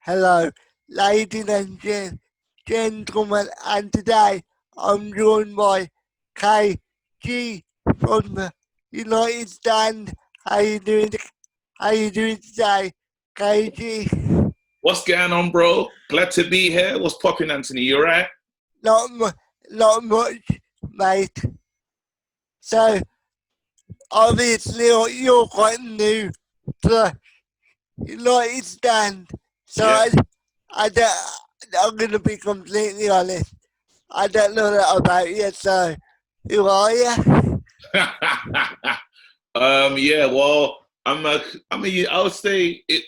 Hello, ladies and gentlemen, and today I'm joined by KG from the United Stand. How you doing? How you doing today, KG? What's going on, bro? Glad to be here. What's popping, Anthony? You alright? Not much, mate. So obviously you're quite new to United Stand. So Yeah. I don't, I'm gonna be completely honest. I don't know that about you, so who are you? Yeah. Well, I would say it.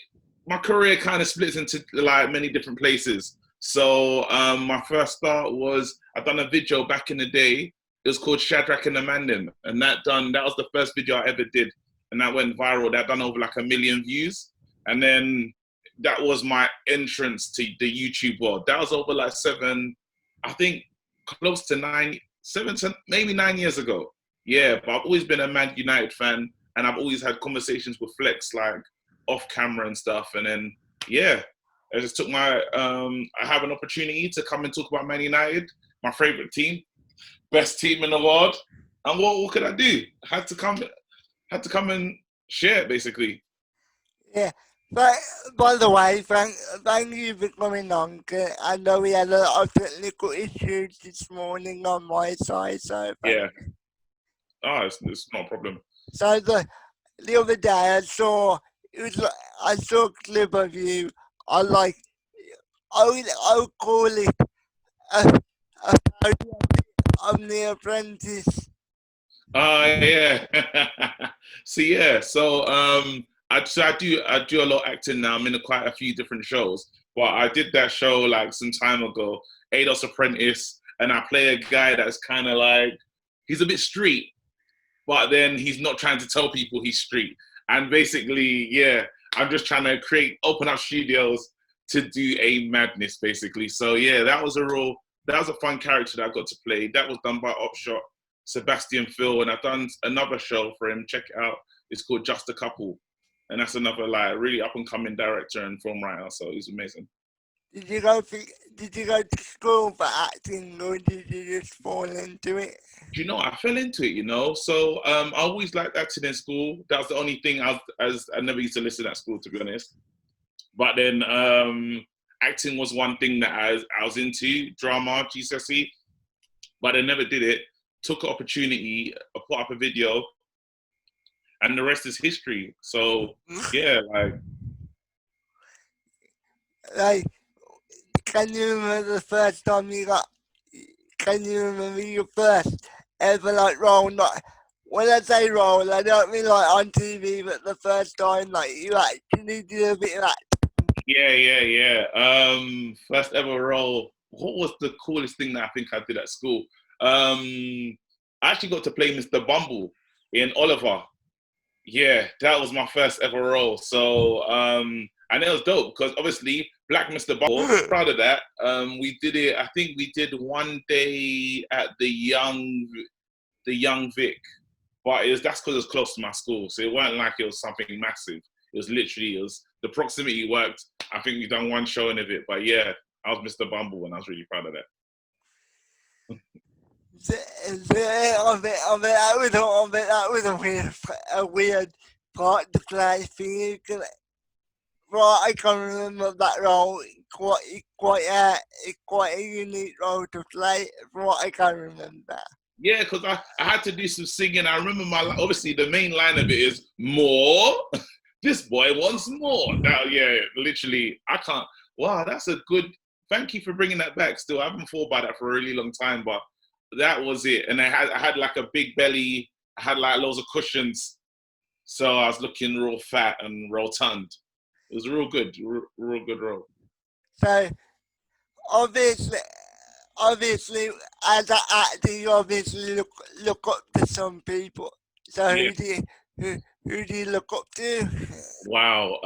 My career kind of splits into like many different places. So, my first start was I done a video back in the day. It was called Shadrach and the Mandan, and that was the first video I ever did, and that went viral. That done over like 1 million views, and then that was my entrance to the YouTube world. That was over like I think close to maybe 9 years ago. Yeah, but I've always been a Man United fan, and I've always had conversations with Flex like off camera and stuff. And then yeah, I just took I have an opportunity to come and talk about Man United, my favorite team, best team in the world. And what could I do? I had to come and share it basically. Yeah. But by the way, thank you for coming on. 'Cause I know we had a lot of technical issues this morning on my side, so Yeah. It's not a problem. So the other day it was like, I saw a clip of you. I like I would call it a parody of The Apprentice. Yeah. I do a lot of acting now. I'm in quite a few different shows, but I did that show like some time ago, Ados Apprentice, and I play a guy that's kind of like he's a bit street, but then he's not trying to tell people he's street. And basically, yeah, I'm just trying to open up studios to do a madness, basically. So yeah, that was a fun character that I got to play. That was done by Upshot, Sebastian Phil, and I've done another show for him. Check it out. It's called Just a Couple, and that's another like really up and coming director and film writer. So he's amazing. Did you go to, did you go to school for acting, or did you just fall into it? Do you know, I fell into it, you know. So I always liked acting in school. That was the only thing I never used to listen at school, to be honest. But then acting was one thing that I was into, drama, GCSE, but I never did it. Took an opportunity, I put up a video, and the rest is history. So yeah, like Like, can you remember the first time you got? Can you remember your first ever like role? Not when I say role, I don't mean like on TV, but the first time like you actually did a bit of that. yeah. First ever role. What was the coolest thing that I think I did at school? I actually got to play Mr. Bumble in Oliver. Yeah, that was my first ever role. So, and it was dope because obviously Black Mr. Bumble, proud of that. We did it. I think we did one day at the Young Vic, but that's because it was close to my school, so it wasn't like it was something massive. It was the proximity worked. I think we done one showing of it, but yeah, I was Mr. Bumble and I was really proud of that. I bet that was a weird part to play for you. 'Cause, right, I can remember that role. Quite a unique role to play. From what I can remember. Yeah, because I had to do some singing. I remember obviously the main line of it is more. This boy wants more. That, yeah, literally, I can't. Wow, that's a good. Thank you for bringing that back. Still, I haven't thought about that for a really long time, but that was it. And I had like a big belly. I had like loads of cushions, so I was looking real fat and rotund. It was real good role. So obviously, obviously, as an actor, you obviously look up to some people. So Yeah. who do you look up to? Wow.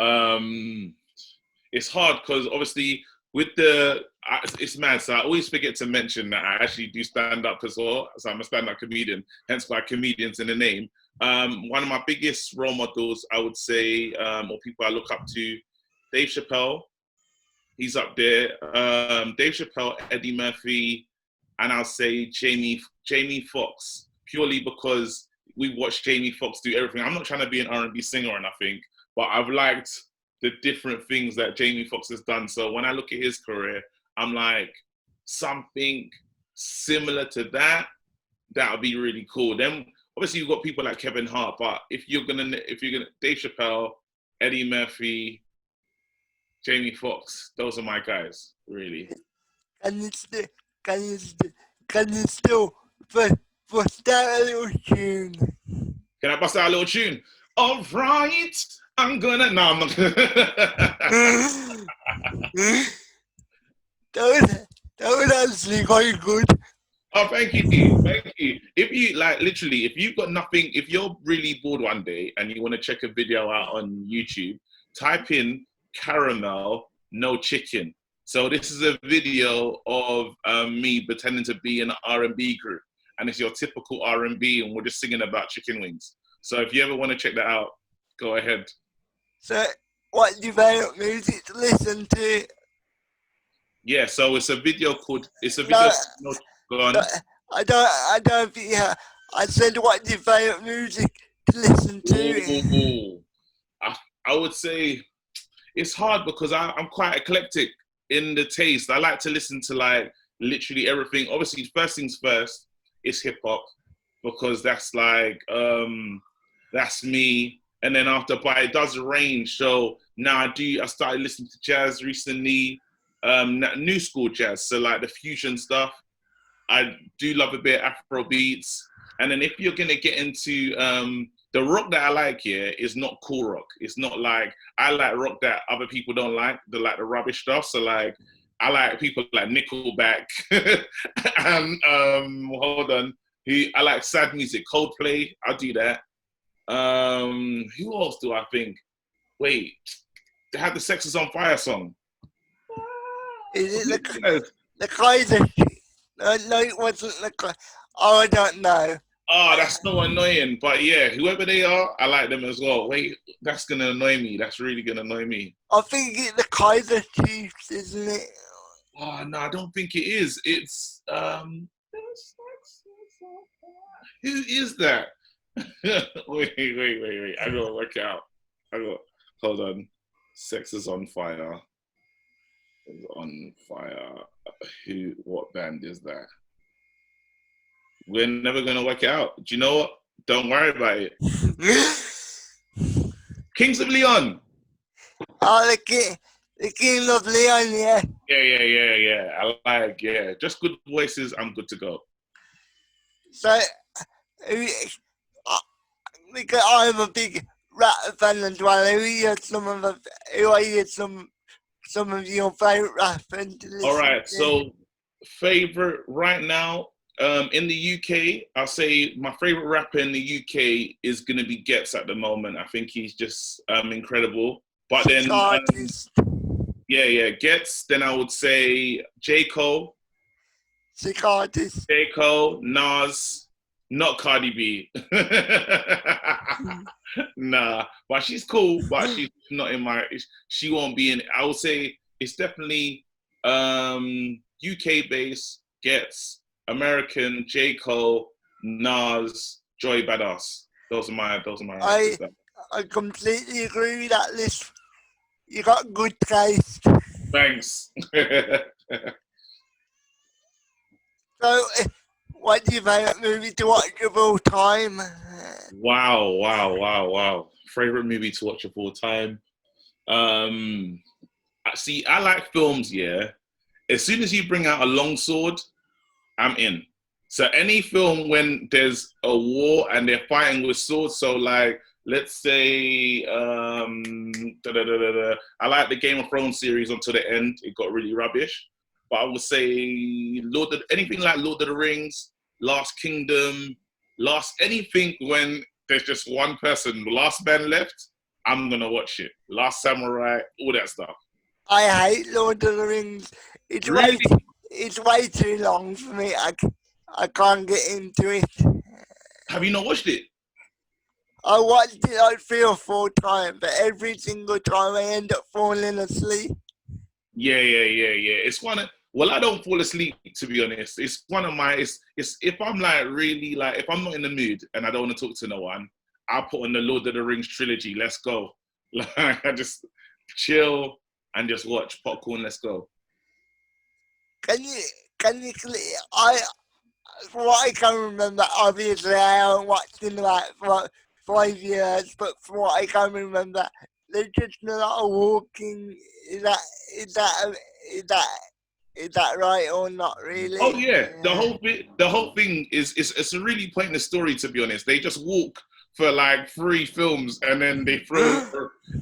It's hard because obviously it's mad. So I always forget to mention that I actually do stand up as well. So I'm a stand up comedian, hence why comedians in the name. One of my biggest role models, I would say, or people I look up to, Dave Chappelle. He's up there. Dave Chappelle, Eddie Murphy, and I'll say Jamie Foxx, purely because we watched Jamie Foxx do everything. I'm not trying to be an R&B singer or nothing, but I've liked the different things that Jamie Foxx has done. So when I look at his career, I'm like, something similar to that would be really cool. Then obviously you've got people like Kevin Hart, but if you're gonna Dave Chappelle, Eddie Murphy, Jamie Foxx, those are my guys, really. Can you still, can you still, can you still bust out a little tune? Can I bust out a little tune? All right, I'm gonna. No, I'm not gonna. that was actually quite good. Oh, thank you, thank you. If you like, literally, if you've got nothing, if you're really bored one day and you want to check a video out on YouTube, type in caramel, no chicken. So this is a video of me pretending to be an R&B group, and it's your typical R&B, and we're just singing about chicken wings. So if you ever want to check that out, go ahead. So, what do you favourite music to listen to? Yeah, so it's a video called. It's a video. No, go on. no, I don't think. I said, what do you favourite music to listen to? Ooh. I would say it's hard because I'm quite eclectic in the taste. I like to listen to like literally everything. Obviously, first things first, it's hip hop because that's like that's me. And then after, but it does range. So now I started listening to jazz recently, new school jazz. So like the fusion stuff. I do love a bit of Afro beats. And then if you're gonna get into the rock that I like here is not cool rock. It's not like, I like rock that other people don't like, the rubbish stuff. So like, I like people like Nickelback and hold on. I like sad music, Coldplay, I'll do that. Who else do I think? Wait, they had the Sex is on Fire song. Is it the Kaiser? No, it wasn't the. Oh, I don't know. Oh, that's so annoying. But yeah, whoever they are, I like them as well. Wait, that's gonna annoy me. That's really gonna annoy me. I think it's the Kaiser Chiefs, isn't it? Oh no, I don't think it is. It's who is that? wait. I gotta work out. Hold on. Sex is on fire. Is on fire. What band is that? We're never gonna work it out. Do you know what? Don't worry about it. Kings of Leon. Oh, the King of Leon, yeah. Yeah. I like, just good voices. I'm good to go. So, because I'm a big rap fan as well. Who are some of your favourite rappers to listen All right, to? so favorite right now in the UK, I'll say my favorite rapper in the UK is gonna be Ghetts at the moment. I think he's just incredible. But then Ghetts. Then I would say J. Cole. Sick artist. J. Cole, Nas, not Cardi B. Nah, but she's cool, but she's not in my, she won't be in, I would say it's definitely UK based, Ghetts, American, J. Cole, Nas, Joey Badass. Those are my I completely agree with that list. You got good taste. Thanks. So, what do you favourite movie to watch of all time? Wow. Favorite movie to watch of all time. See, I like films, yeah. As soon as you bring out a long sword, I'm in. So any film when there's a war and they're fighting with swords, so like, let's say, I like the Game of Thrones series until the end. It got really rubbish. But I would say anything like Lord of the Rings, Last Kingdom, anything when there's just one person, last man left, I'm going to watch it. Last Samurai, all that stuff. I hate Lord of the Rings. It's way too long for me. I can't get into it. Have you not watched it? I watched it like 3 or 4 times, but every single time I end up falling asleep. Yeah. It's one of well, I don't fall asleep to be honest. It's one of my it's if I'm like really like if I'm not in the mood and I don't want to talk to no one, I'll put on the Lord of the Rings trilogy. Let's go. Like I just chill and just watch popcorn. Let's go. Can you, I, from what I can remember, obviously I haven't watched in like 5 years, but from what I can remember, there's just a lot of walking. Is that, is that, is that, is that right or not Oh really? yeah, Yeah. the whole thing is it's a really pointless story to be honest. They just walk for like 3 films and then they throw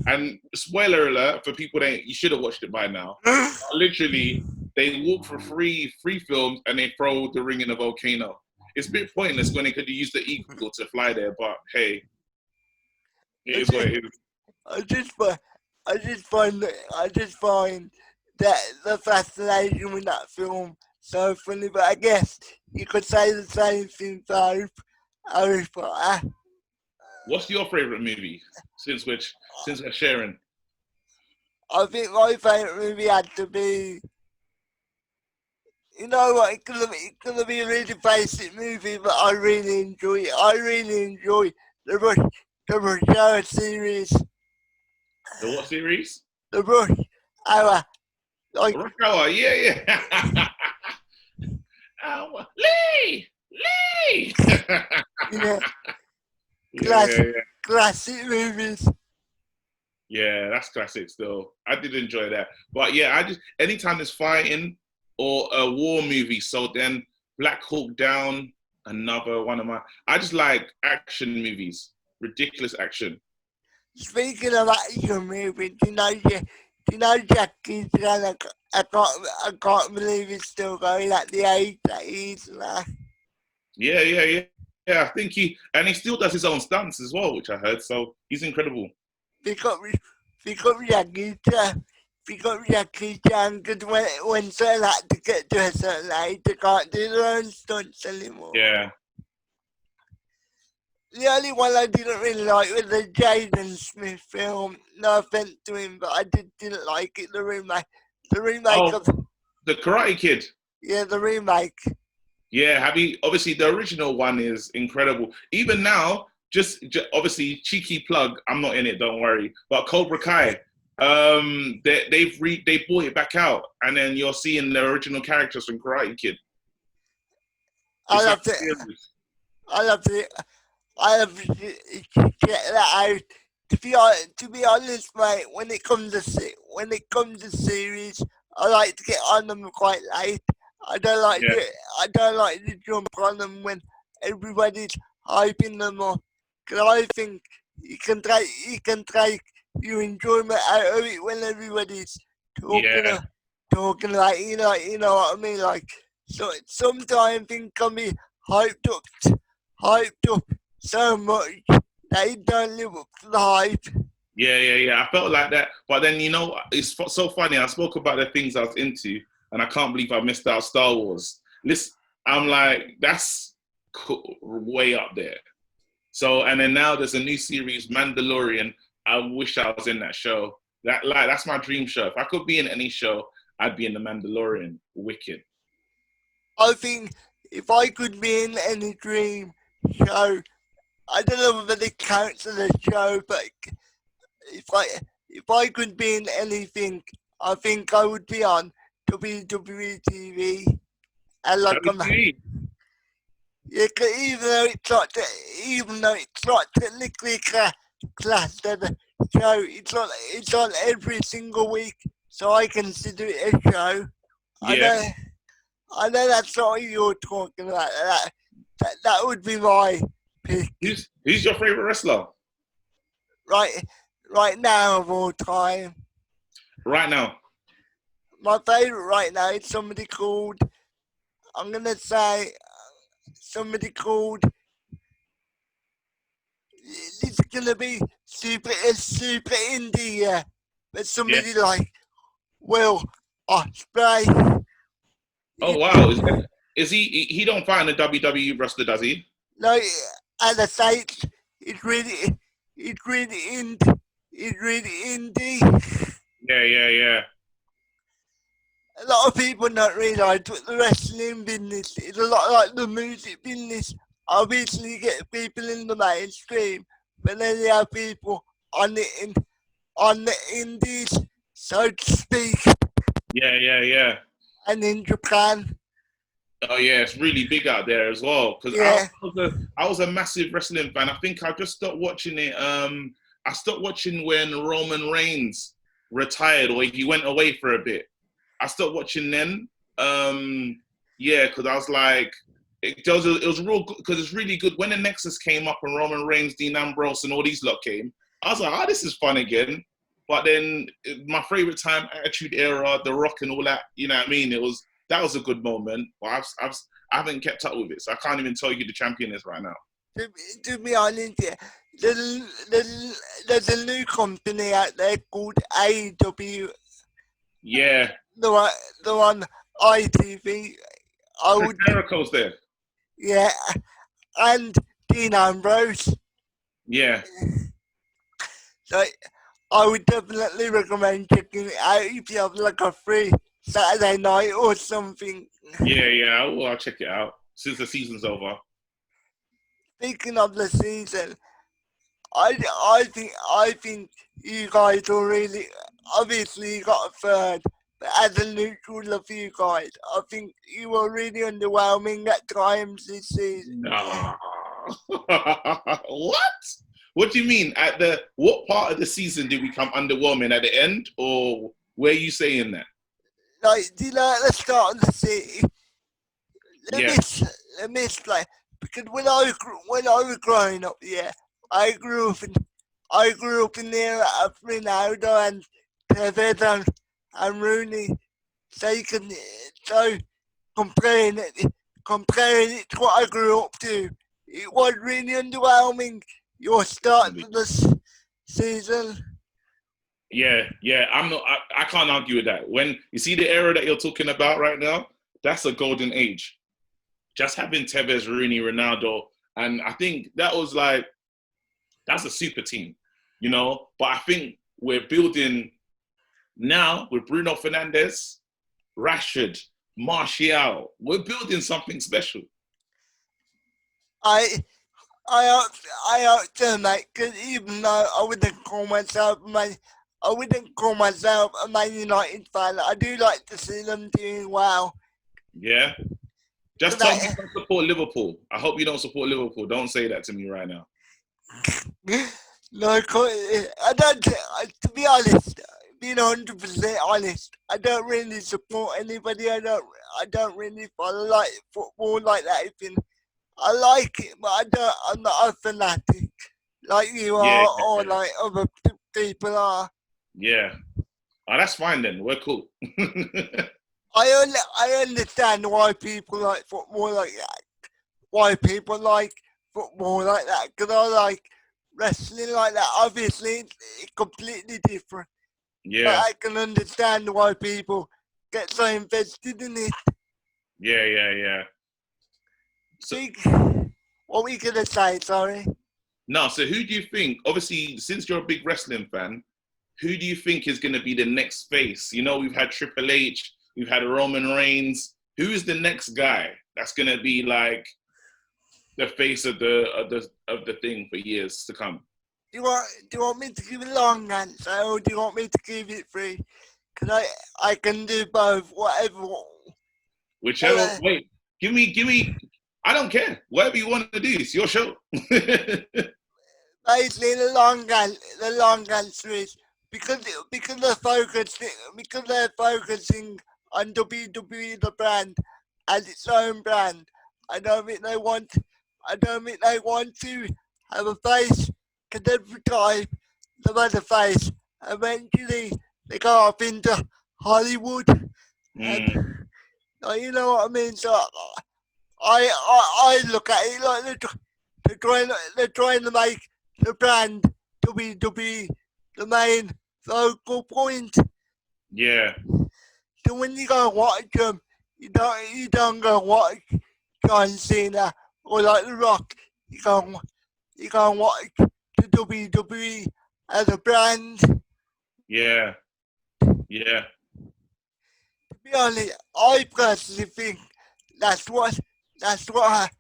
and spoiler alert for people that you should have watched it by now. Literally, they walk for three films and they throw the ring in a volcano. It's a bit pointless when they could use the eagle to fly there, but hey, it I is what just, it is. I just, I just find that the fascination with that film so funny. But I guess you could say the same thing for Harry Potter. What's your favorite movie since we're sharing? I think my favourite movie had to be, you know what, it's gonna be a really basic movie, but I really enjoy it. I really enjoy the Rush, the Rush Hour series, The what series? the Rush Hour. Like, Rush Hour. Yeah. Lee, Lee. you know, Yeah. classic movies. Yeah, that's classic still. I did enjoy that. But yeah, I just anytime there's fighting or a war movie, so then Black Hawk Down, another one of my I just like action movies. Ridiculous action. Speaking of action movies, you know Jackie Chan? I can't believe he's still going at the age that he's like. Yeah. Yeah, I think he still does his own stunts as well, which I heard. So he's incredible. Pick up, pick up Jackie Chan. Pick up Jackie Chan, because when certain actors get to a certain age, they can't do their own stunts anymore. Yeah. The only one I didn't really like was the Jaden Smith film. No offense to him, but I didn't like it. The remake, Oh, of, the Karate Kid. yeah, the remake. Yeah, have you? Obviously, the original one is incredible. Even now, just obviously cheeky plug. I'm not in it, don't worry. But Cobra Kai, they brought it back out, and then you're seeing the original characters from Karate Kid. I It's like love a it. series. I love it. I have to check that out. To be honest, mate, when it comes to series, I like to get on them quite late. I don't like Yeah, to I don't like to jump on them when everybody's hyping them up. Cause I think you can take your enjoyment out of it when everybody's talking yeah, talking like you know what I mean. Like, so sometimes things can be hyped up hyped up so much they don't live up to the hype. yeah. I felt like that, but then it's so funny. I spoke about the things I was into, and I can't believe I missed out Star Wars. Listen, I'm like, that's way up there. So, and then now there's a new series, Mandalorian. I wish I was in that show. That's my dream show. If I could be in any show, I'd be in the Mandalorian. Wicked. I think if I could be in any dream show, I don't know whether it counts as a show, but if I if I could be in anything, I think I would be on WWE TV. And like WTV. yeah, 'cause even though it's not technically classed as a show, it's on every single week, so I consider it a show. I Yeah. know I know that's not what you're talking about. That would be my pick Who's your favorite wrestler right right now of all time. right now? My favorite right now is somebody called, I'm gonna say somebody called, it's gonna be super indie, yeah, but Yeah. somebody like Will Ospreay. Oh It, wow. Is he don't fight in the WWE wrestler, does he? like, as I say, it's really indie, it's really indie. Yeah. a lot of people don't realise that the wrestling business is a lot like the music business. Obviously, you get people in the mainstream, but then you have people on on the indies, so to speak, Yeah. and in Japan. Oh yeah, it's really big out there as well. Because Yeah, I was a massive wrestling fan. I think I just stopped watching it. I stopped watching when Roman Reigns retired or he went away for a bit. I stopped watching then. Yeah, because I was like, it was real good because it's really good when the Nexus came up and Roman Reigns, Dean Ambrose, and all these lot came. I was like, oh, this is fun again. But then my favorite time, Attitude Era, The Rock, and all that. You know what I mean? That was a good moment. But I haven't kept up with it, so I can't even tell you who the champion is right now. to be honest, yeah, there's a new company out there called AEW, Yeah, the one ITV. I Chris would, Jericho's there. yeah, and Dean Ambrose. Yeah, So I would definitely recommend checking it out if you have like a free Saturday night or something. yeah. I'll check it out since the season's over. Speaking of the season, I think you guys are really obviously you got a third, but as a neutral of you guys, I think you were really underwhelming at times this season. Nah. What? What do you mean? What part of the season did we come underwhelming at the end, or where are you saying that? Like, do you know at the start of the season, Yeah, let me explain. Because when I was growing up, yeah, I grew up in I grew up in the era of Ronaldo and Tevez and Rooney. So you can so comparing it to what I grew up to, it was really underwhelming. Your start to this season. yeah. I'm not. I can't argue with that. When you see the era that you're talking about right now, that's a golden age. Just having Tevez, Rooney, Ronaldo, and I think that's a super team, you know. But I think we're building now with Bruno Fernandes, Rashford, Martial. We're building something special. I I hope to mate, because even though I wouldn't call myself a Man United fan. I do like to see them doing well. Yeah. Just But tell me you don't support Liverpool. I hope you don't support Liverpool. Don't say that to me right now. no, I don't. To be honest, being 100% honest, I don't really support anybody. I don't really follow like football like that. Even I like it, but I'm not a fanatic like you Yeah, are, or like other people are. yeah. Oh, that's fine then. We're cool. I understand why people like football like that. Why people like football like that? Because I like wrestling like that. Obviously, it's completely different. But Yeah, I can understand why people get so invested in it. yeah. So Big. What were you gonna say? Sorry. no, so who do you think? Obviously, since you're a big wrestling fan, who do you think is going to be the next face? You know, we've had Triple H, we've had Roman Reigns. Who is the next guy that's going to be like the face of the thing for years to come? Do you want me to give a long answer, or do you want me to give it free? Cause I can do both. Whatever. Whichever. Well, Wait, give me. I don't care. Whatever you want to do, it's your show. basically, the long answer is because they're focusing on WWE the brand as its own brand. I don't think they want I don't think they want to have a face. Because every time they've had a face, eventually they go up into Hollywood, and Mm, you know what I mean. So I look at it like they're trying to make the brand WWE the main focal point. yeah, So when you go watch them, you don't go watch John Cena or like The Rock. You go watch the WWE as a brand. To yeah. be be honest, I personally think that's what that's what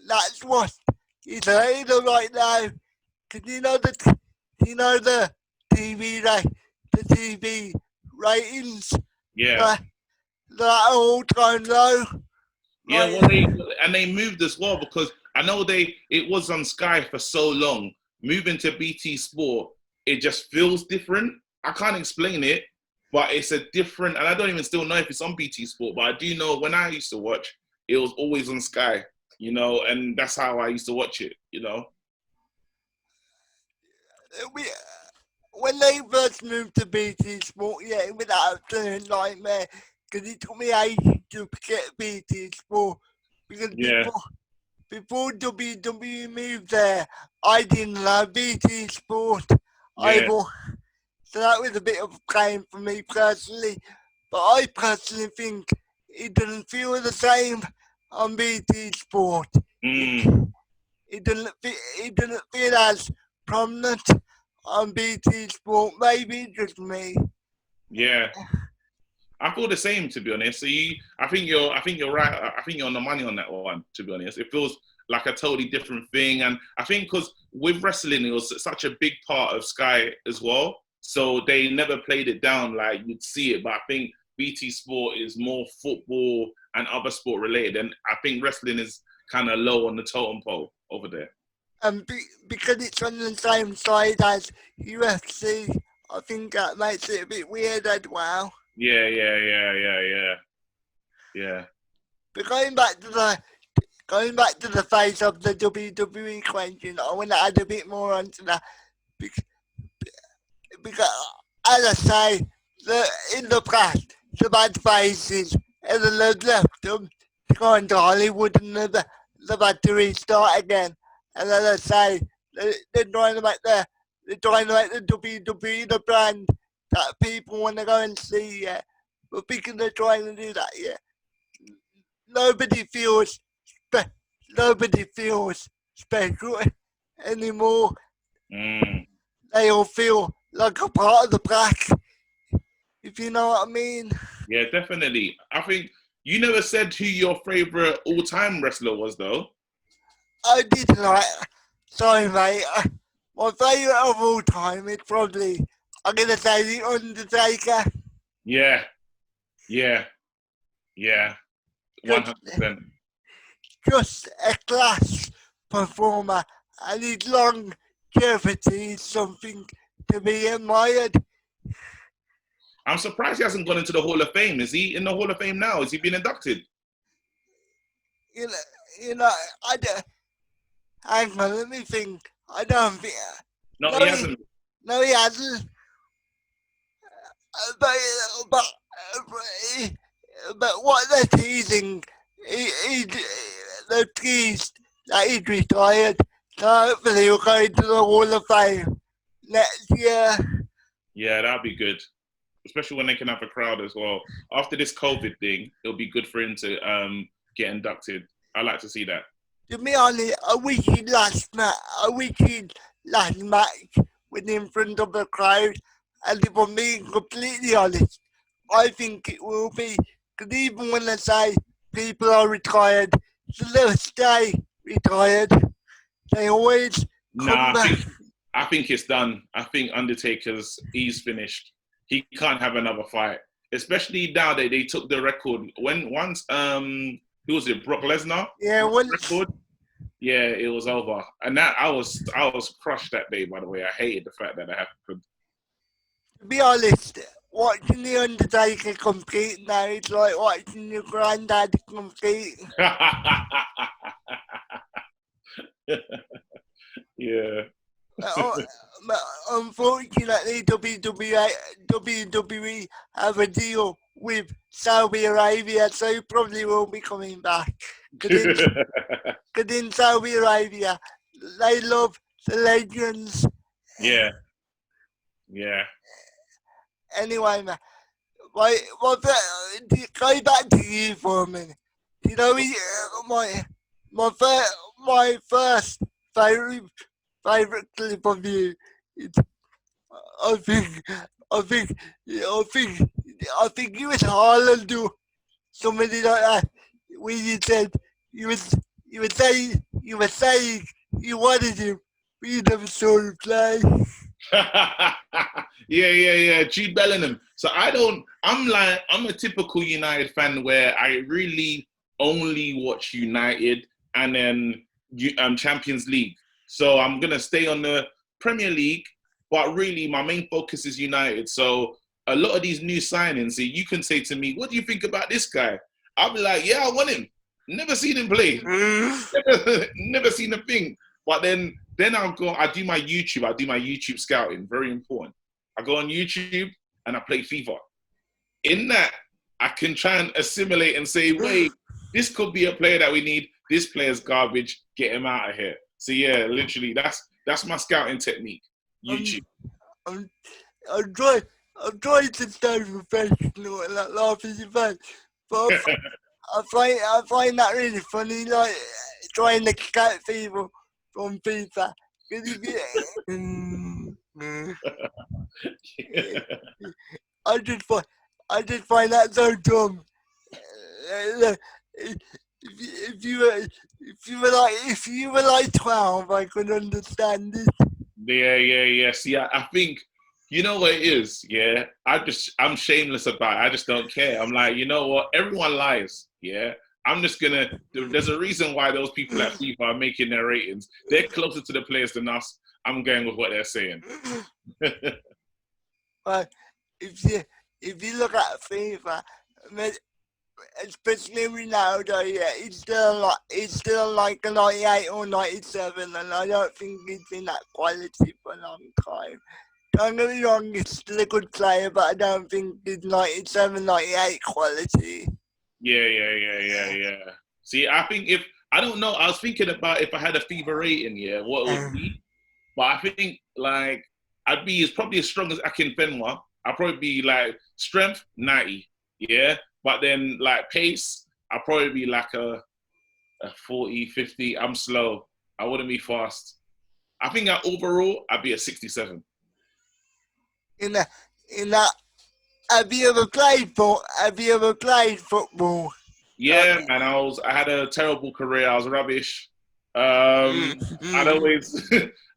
that's what is happening right now. Cause you know the the TV ratings Yeah. that that all time low. Yeah, Like well, they moved as well because I know it was on Sky for so long. Moving to BT Sport, it just feels different. I can't explain it, but it's a different, and I don't even still know if it's on BT Sport. But I do know when I used to watch, it was always on Sky, and that's how I used to watch it. we, when they first moved to BT Sport, yeah, it was an absolute nightmare. Because it took me ages to get BT Sport. Because Yeah, before WWE moved there, I didn't have BT Sport. I yeah, bought, so that was a bit of a pain for me personally. But I personally think it doesn't feel the same on BT Sport. It, mm, it doesn't feel as prominent on BT Sport. Maybe just me. yeah. I feel the same, to be honest. So I think you're right. I think you're on the money on that one. To be honest, it feels like a totally different thing, and I think because with wrestling, it was such a big part of Sky as well. So they never played it down like you'd see it. But I think BT Sport is more football and other sport related, and I think wrestling is kind of low on the totem pole over there. And because it's on the same side as UFC, I think that makes it a bit weird as well. Yeah, yeah, yeah, yeah, yeah, yeah. But going back to the face of the WWE question, I want to add a bit more onto that because, because as I say, in the past, the bad faces and the left them to go into Hollywood and they've had to restart again. And as I say, they're trying to make the WWE the brand that people want to go and see. Yeah, but because they're trying to do that, yeah, nobody feels spe- nobody feels special anymore. Mm. They all feel like a part of the pack, if you know what I mean. Yeah, definitely. I think you never said who your favorite all-time wrestler was, though. I did like, sorry mate, my favourite of all time is probably, I'm going to say The Undertaker. Yeah, yeah, yeah, Just, 100%. just a class performer and his longevity is something to be admired. I'm surprised he hasn't gone into the Hall of Fame. Is he in the Hall of Fame now? Is he been inducted? You know, you know, I don't, hang on, let me think. I don't think, No, no he he, hasn't. no he hasn't, but, but, but what they're teasing, he, they're teased that he's retired, so hopefully he'll go into the Hall of Fame next year. Yeah, that'd be good, especially when they can have a crowd as well. After this COVID thing, it'll be good for him to get inducted. I like to see that. To be honest, I wish he'd last match with in front of the crowd, and if I'm being completely honest, I think it will be, because even when I say people are retired, they'll stay retired. They always come Nah, back. I think it's done. I think he's finished. He can't have another fight, especially now that they took the record. When once who was it? Brock Lesnar Yeah, took the once, record. Yeah, it was over, and that I was crushed that day. By the way, I hated the fact that it happened. to be honest, watching The Undertaker compete now is like watching your granddad compete. Yeah. Uh, Unfortunately, WWE have a deal with Saudi Arabia, so he probably won't be coming back. Because in Saudi Arabia, they love the legends. Yeah. Yeah. Anyway, man, go back to you for a minute. You know, my first favorite clip of you. It's, I think I think I think I think it was Haaland somebody like that. When you said you were saying you wanted him, but you never saw him play. yeah. Jude Bellingham. So I'm a typical United fan where I really only watch United and then Champions League. So I'm gonna stay on the Premier League, but really my main focus is United. So a lot of these new signings, you can say to me, "What do you think about this guy?" I'll be like, "Yeah, I want him. Never seen him play. never seen a thing." But then I do my YouTube scouting, very important. I go on YouTube and I play FIFA. In that, I can try and assimilate and say, wait, this could be a player that we need. This player's garbage, get him out of here. So yeah, literally, that's my scouting technique. YouTube. I'm trying to stay professional and not laugh at your face, but I find that really funny, like trying to scout people from FIFA. I just find that so dumb. If you were like 12, I could understand it. Yeah. See, I think you know what it is. Yeah, I'm shameless about it. I just don't care. I'm like, you know what? Everyone lies. Yeah. I'm just gonna. There's a reason why those people at FIFA are making their ratings. They're closer to the players than us. I'm going with what they're saying. But if you look at FIFA, especially Ronaldo, yeah, he's still like a 98 or 97, and I don't think he's been that quality for a long time. Don't get me wrong, he's still a good player, but I don't think he's 97, 98 quality. Yeah. See, I think I don't know, I was thinking about if I had a FIFA rating, yeah, what it would be. But I think like I'd be probably as strong as Akinfenwa. I'd probably be like strength 90, yeah. But then like pace, I'd probably be like a 40, 50. I'm slow. I wouldn't be fast. I think overall I'd be a 67. In that, have you ever played football? Yeah, man. I had a terrible career. I was rubbish. I'd always.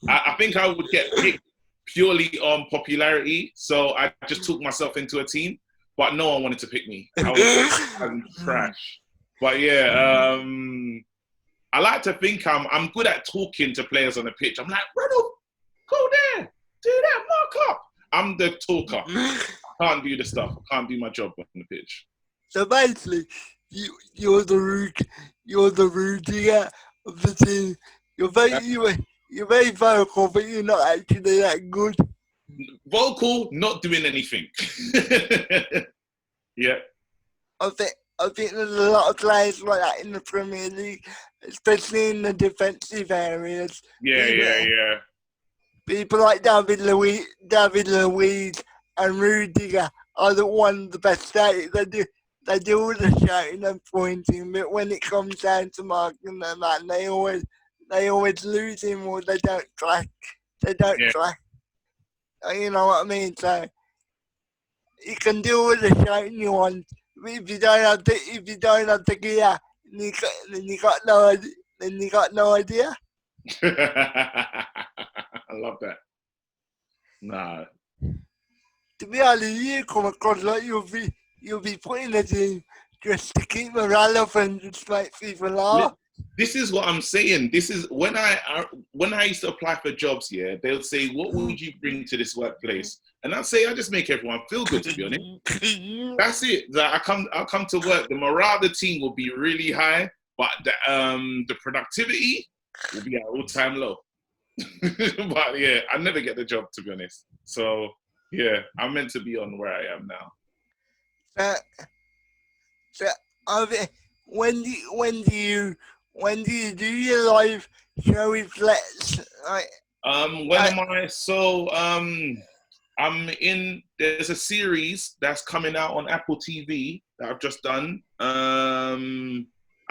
I think I would get picked purely on popularity. So I just took myself into a team, but no one wanted to pick me. I was trash. But yeah, I like to think I'm good at talking to players on the pitch. I'm like, Ronald, go there, do that, mark up. I'm the talker. I can't do the stuff. I can't do my job on the pitch. So basically, you're the Rudiger of the team. You're very vocal, but you're not actually that good. Vocal, not doing anything. Yeah. I think there's a lot of players like that in the Premier League, especially in the defensive areas. Yeah. People like David Luiz and Rudiger are the best at it. They do all the shouting and pointing, but when it comes down to marking them, man, they always lose him or they don't track. You know what I mean? So you can do all the shouting you want, but if you don't have the gear, then you got no idea. I love that. Nah. To be honest, you come across like you'll be putting it in just to keep morale up and just make people laugh. This is what I'm saying. This is when I used to apply for jobs. Yeah, they'll say, "What would you bring to this workplace?" And I'll say, "I just make everyone feel good." To be honest, that's it. That I'll come to work. The morale of the team will be really high, but the productivity will be at all-time low. But yeah, I never get the job, to be honest. So yeah, I'm meant to be on where I am now. So when do you do your live show with Let's? When am I? So I'm in. There's a series that's coming out on Apple TV that I've just done. I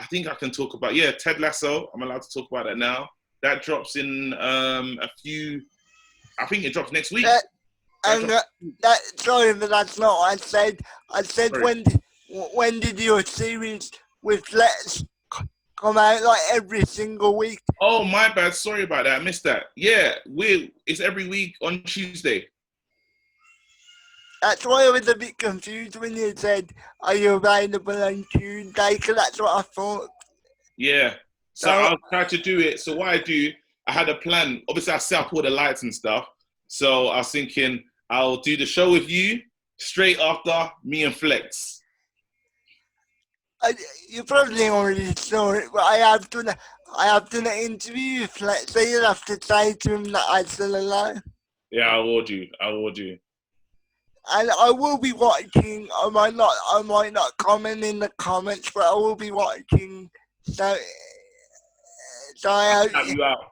think I can talk about. Yeah, Ted Lasso. I'm allowed to talk about that now. That drops in a few. I think it drops next week. Sorry, but that's not what I said. I said, sorry. when did your series with Let's come out? Like every single week? Oh, my bad. Sorry about that. I missed that. Yeah, it's every week on Tuesday. That's why I was a bit confused when you said, "Are you available on Tuesday?" Because that's what I thought. Yeah. So So I'll try to do it. So what I had a plan. Obviously, I set up all the lights and stuff. So I was thinking I'll do the show with you straight after me and Flex. you probably already saw it, but I have done an interview with Flex, so you'll have to say to him that I'm still alive. Yeah, I will do. I will do. And I will be watching. I might not comment in the comments, but I will be watching. So, so I'll shout you out.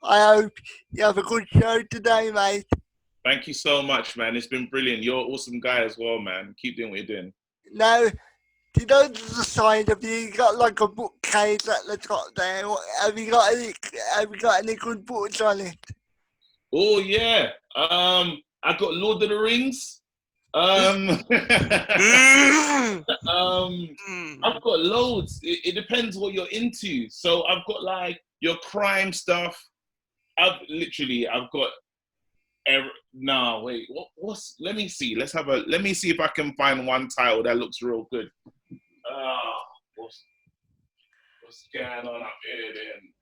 I hope you have a good show today, mate. Thank you so much, man. It's been brilliant. You're an awesome guy as well, man. Keep doing what you're doing. Now, you know the side of you got like a bookcase at the top there. Have you got any good books on it? Oh yeah. I got Lord of the Rings. I've got loads. It depends what you're into. So I've got like your crime stuff. I've got. No, wait. What's? Let me see. Let me see if I can find one title that looks real good. What's going on up here then?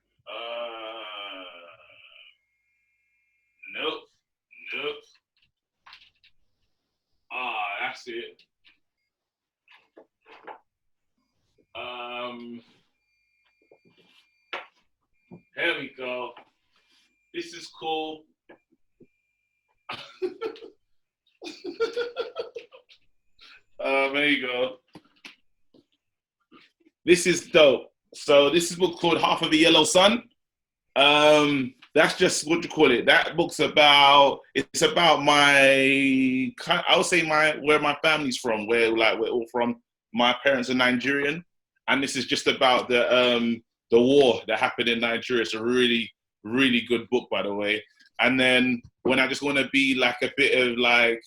Nope. That's it. Here we go. This is cool. There you go. This is dope. So this is a book called Half of a Yellow Sun. That's just what you call it. That book's about. It's about I would say where my family's from. Where we're all from. My parents are Nigerian, and this is just about the war that happened in Nigeria. It's a really, really good book, by the way. And then when I just want to be like a bit of like,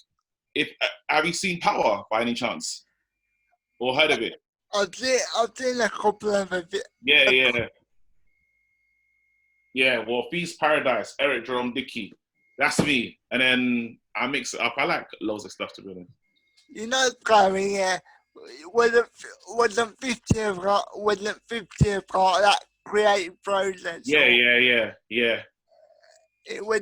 have you seen Power by any chance, or heard of it? I've seen a couple of it. Yeah. Well, Feast Paradise, Eric Jerome Dickey, that's me. And then I mix it up. I like loads of stuff to be honest. You know, Gary, yeah, wasn't 50th part of that creative process? Yeah. It was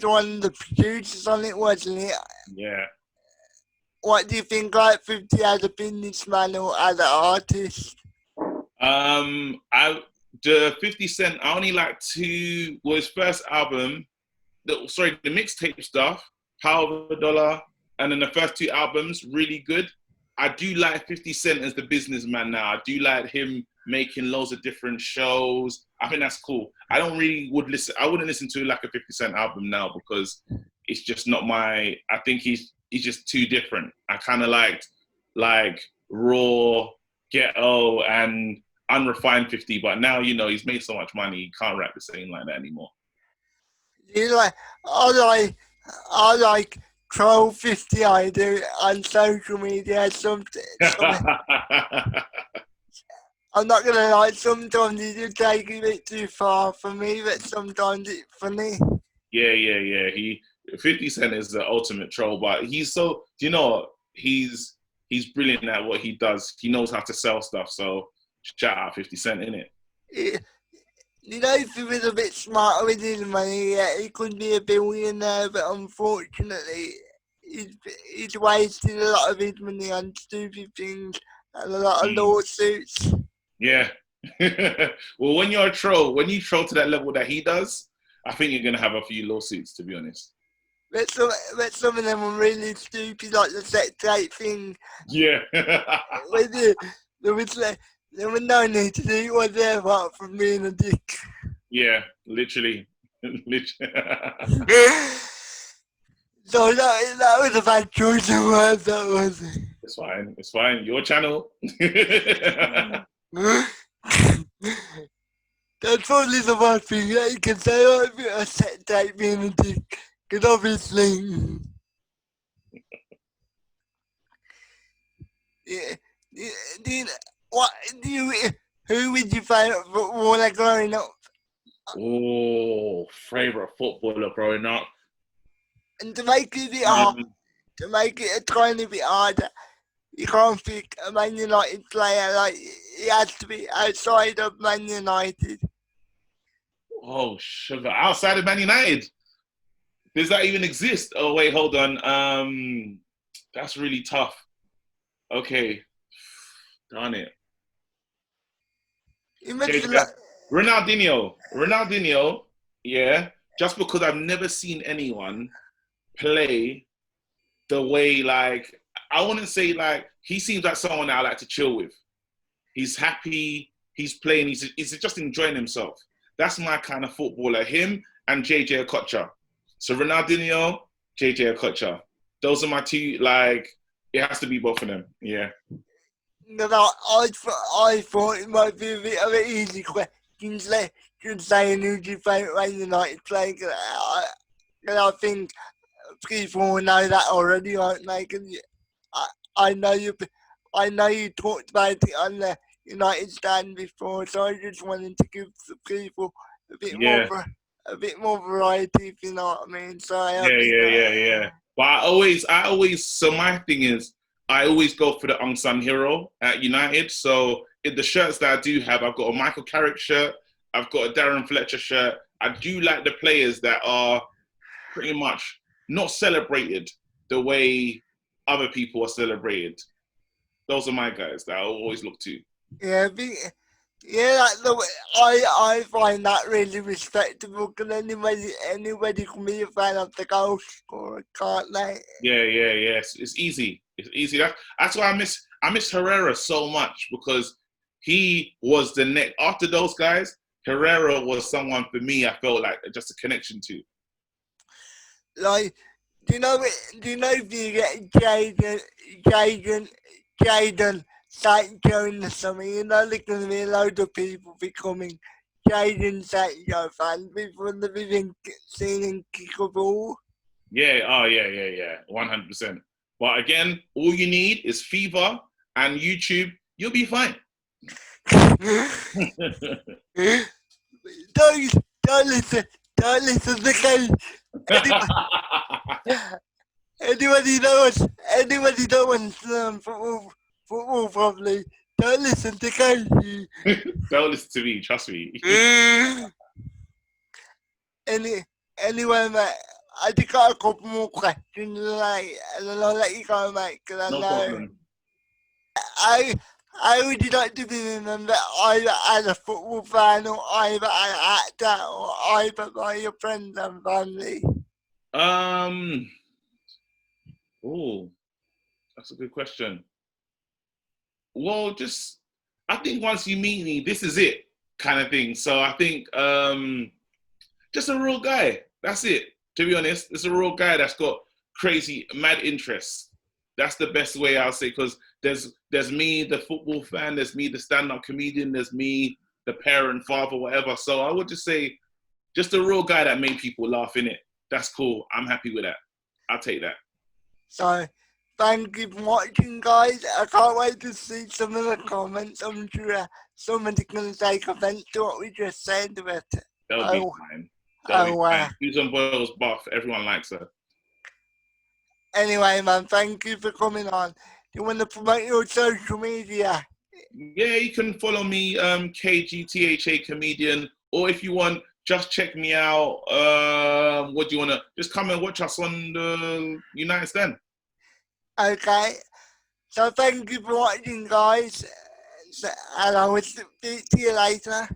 one of the producers on it, wasn't it? Yeah. What do you think, like 50 as a businessman or as an artist? The 50 Cent, I only like his first album, the mixtape stuff, Power of a Dollar, and then the first two albums, really good. I do like 50 Cent as the businessman now. I do like him making loads of different shows. I think that's cool. I wouldn't listen to like a 50 Cent album now because it's just not I think he's just too different. I kind of liked like raw, ghetto, and unrefined 50, but now, he's made so much money, he can't rap the same like that anymore. I like Troll 50, I do, on social media. I'm not going to lie, sometimes you do take it a bit too far for me, but sometimes it's funny. Yeah. 50 Cent is the ultimate troll, but he's so, he's brilliant at what he does. He knows how to sell stuff, so shout out 50 Cent, innit? If he was a bit smarter with his money, he could be a billionaire, but unfortunately, he's wasted a lot of his money on stupid things and a lot of lawsuits. Yeah. Well, when you troll to that level that he does, I think you're going to have a few lawsuits, to be honest. But some of them were really stupid, like the sex tape thing. Yeah. There was no need to do it, was there, apart from being a dick? Yeah, literally. So that was a bad choice of words, that was it. It's fine. Your channel. That's probably the worst thing that you can say about a set tape being a dick. Because obviously... Yeah, yeah, do you, what do you? Who was your favourite footballer growing up? Oh, favorite footballer growing up. And to make it a bit hard, Um, to make it a tiny bit harder, you can't pick a Man United player. Like he has to be outside of Man United. oh, sugar. Outside of Man United, does that even exist? Oh wait, hold on. That's really tough. Okay, darn it. Imagine JJ, like, Ronaldinho. Yeah, just because I've never seen anyone play the way like I wouldn't say like he seems like someone that I like to chill with. He's happy. He's playing. He's just enjoying himself. That's my kind of footballer. Him and JJ Okocha. So Ronaldinho, JJ Okocha. Those are my two. Like it has to be both of them. Yeah. I thought it might be a bit of an easy question. Just saying who's your favourite Man United player. 'Cause I think people will know that already, won't they? 'Cause I, I know you. I know you talked about it on the United stand before, so I just wanted to give the people a bit more, Yeah. a bit more variety, if you know what I mean. So I hope Yeah, you yeah, know. yeah, yeah. But I always. So my thing is, I always go for the unsung hero at United. So in the shirts that I do have, I've got a Michael Carrick shirt. I've got a Darren Fletcher shirt. I do like the players that are pretty much not celebrated the way other people are celebrated. Those are my guys that I always look to. Yeah, yeah, like the way, I find that really respectable because anybody can be a fan of the goal scorer, can't they? Yeah, yeah, yeah. It's easy. It's easy. That's why I miss Herrera so much because he was the next after those guys. Herrera was someone for me. I felt like just a connection to. Like, do you know if you get Jaden, Jaden Sancho in the summer, you know there's going to be a load of people becoming Jaden Sancho fans before they've even seen him kick a ball. Yeah. Oh, yeah, yeah, yeah. 100%. But again, all you need is fever and YouTube. You'll be fine. don't, don't listen, don't listen to Ken. Anybody that wants to learn football properly, don't listen to Casey. Don't listen to me. Trust me. Anyway, mate, I just got a couple more questions, like, and then I'll let you go, mate, because I No know. problem. I would you like to be remembered either as a football fan or either as an actor or either by your friends and family? Um. Oh, that's a good question. Well, just I think once you meet me, this is it, kind of thing. So I think just a real guy. That's it. To be honest, it's a real guy that's got crazy, mad interests. That's the best way I'll say because there's me, the football fan. There's me, the stand-up comedian. There's me, the parent, father, whatever. So I would just say, just a real guy that made people laugh in it. That's cool. I'm happy with that. I'll take that. So, thank you for watching, guys. I can't wait to see some of the comments. I'm sure somebody's going to take offense to what we just said, but That'll be oh, fine. That'll be oh, fine. Susan Boyle's buff. Everyone likes her. Anyway, man, thank you for coming on. Do you want to promote your social media? Yeah, you can follow me, KGTHA comedian, or if you want, just check me out. What do you want to? Just come and watch us on the United Stand. Okay. So, thank you for watching, guys. And I will speak to you later.